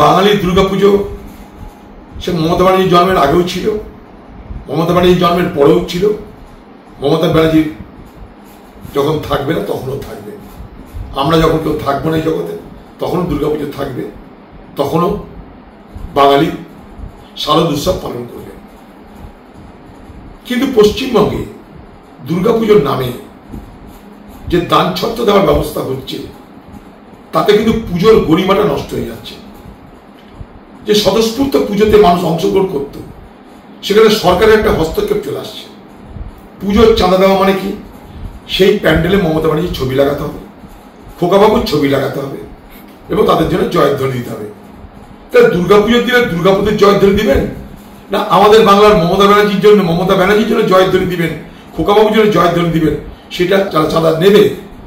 বাঙালির দুর্গাপুজো সে মমতা ব্যানার্জির জন্মের আগেও ছিল, মমতা ব্যানার্জির জন্মের পরেও ছিল, মমতা ব্যানার্জি যখন থাকবে না তখনও থাকবে, আমরা যখন কেউ থাকবো না এই জগতে তখনও দুর্গাপুজো থাকবে, তখনও বাঙালি শারদ উৎসব পালন করবে। কিন্তু পশ্চিমবঙ্গে দুর্গাপুজোর নামে যে দান ছত্র দেওয়ার ব্যবস্থা হচ্ছে তাতে কিন্তু পুজোর গরিমাটা নষ্ট হয়ে যাচ্ছে। যে স্বতঃস্ফূর্ত পুজোতে মানুষ অংশগ্রহণ করত সেখানে সরকারের একটা হস্তক্ষেপ চলে আসছে। পুজোর চাঁদা দেওয়া মানে কি, সেই প্যান্ডেলে মমতা ব্যানার্জির ছবি লাগাতে হবে, খোকাবাবুর ছবি লাগাতে হবে এবং তাদের জন্য জয়ধ্বনি দিতে হবে। তাহলে দুর্গাপুজোর দিনে দুর্গাপুজোর জয়ধ্বনি দিবেন না আমাদের বাংলার মমতা ব্যানার্জির জন্য জয়ধ্বনি দিবেন, খোকাবাবুর জন্য জয়ধ্বনি দিবেন, সেটা যারা চাঁদা নেবে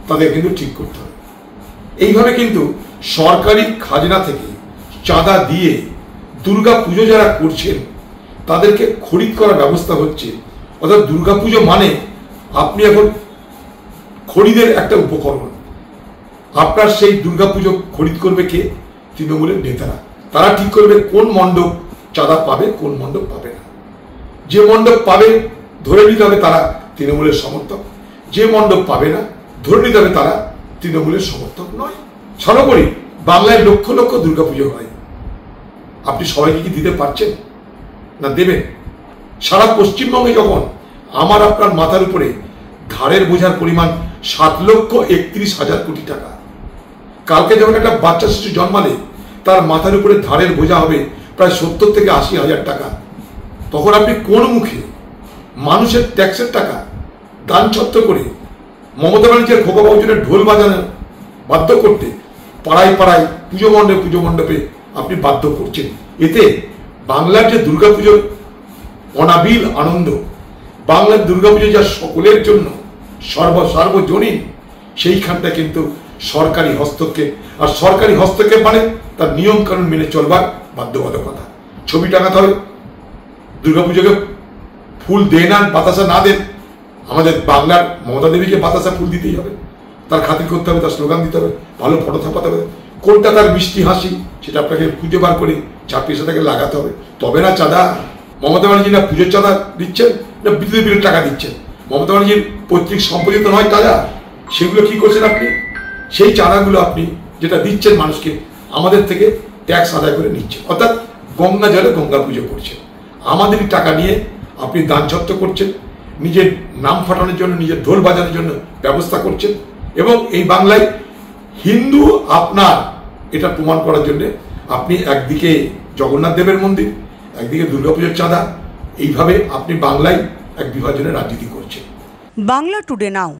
তাদের কিন্তু ঠিক করতে হবে। এইভাবে কিন্তু সরকারি খাজনা থেকে চাঁদা দিয়ে দুর্গাপুজো যারা করছেন তাদেরকে খরিদ করার ব্যবস্থা হচ্ছে। অর্থাৎ দুর্গাপুজো মানে আপনি এখন খরিদের একটা উপকরণ। আপনার সেই দুর্গাপুজো খরিদ করবে কে? তৃণমূলের নেতারা। তারা ঠিক করবে কোন মণ্ডপ চাঁদা পাবে, কোন মণ্ডপ পাবে না। যে মণ্ডপ পাবে ধরে নিতে হবে তারা তৃণমূলের সমর্থক, যে মণ্ডপ পাবে না ধরে নিতে হবে তারা তৃণমূলের সমর্থক নয়। সর্বোপরি বাংলায় লক্ষ লক্ষ দুর্গাপুজো হয়, আপনি সবাইকে কি দিতে পারছেন না দেবেন? সারা পশ্চিমবঙ্গে যখন আমার আপনার মাথার উপরে ধারের বোঝার পরিমাণ 7,31,000 কোটি টাকা, কালকে যখন একটা বাচ্চা শিশু জন্মালে তার মাথার উপরে ধারের বোঝা হবে প্রায় 70 থেকে 80,000 টাকা, তখন আপনি কোন মুখে মানুষের ট্যাক্সের টাকা দান ছত্র করে মমতা ব্যানার্জির খোকাবাবুর জন্য ঢোল বাজানো বাধ্য করতে পাড়ায় পাড়ায় পুজো মণ্ডপে আপনি বাধ্য করছেন। এতে বাংলার যে দুর্গাপুজোর অনাবিল আনন্দ, বাংলার দুর্গাপুজো যা সকলের জন্য সার্বজনীন, সেইখানটা কিন্তু সরকারি হস্তক্ষেপ। আর সরকারি হস্তক্ষেপ মানে তার নিয়ম কানুন মেনে চলবার বাধ্যবাধকতা। ছবি টাঙাতে হবে, দুর্গাপুজোকে ফুল দেন আর বাতাসা না দেন, আমাদের বাংলার মমতা দেবীকে বাতাসা ফুল দিতেই হবে, তার খাতির করতে হবে, তার স্লোগান দিতে হবে, ভালো ফটো ছাপাতে হবে, কোনটা তার মিষ্টি হাসি সেটা আপনাকে খুঁজে বার করে চাপিয়ে সেটাকে লাগাতে হবে, তবে না চাঁদা। মমতা ব্যানার্জি না পুজোর চাঁদা দিচ্ছেন না বিদ্যুৎ বিলের টাকা দিচ্ছেন, মমতা ব্যানার্জির পৈতৃক সম্পত্তি তো নয় চাঁদা, সেগুলো কি করছেন আপনি? সেই চাঁদাগুলো আপনি যেটা দিচ্ছেন মানুষকে আমাদের থেকে ট্যাক্স আদায় করে নিচ্ছেন, অর্থাৎ গঙ্গা জলে গঙ্গা পুজো করছেন, আমাদেরই টাকা নিয়ে আপনি দান ছত্র করছেন, নিজের নাম ফাটানোর জন্য, নিজের ঢোল বাজানোর জন্য ব্যবস্থা করছেন। এবং এই বাংলায় হিন্দু আপনার এটা প্রমাণ করার জন্য আপনি একদিকে জগন্নাথ দেবের মন্দির, একদিকে দুর্গাপুজোর চাঁদা, এইভাবে আপনি বাংলায় এক বিভাজনের রাজনীতি করছেন। বাংলা টুডে নাও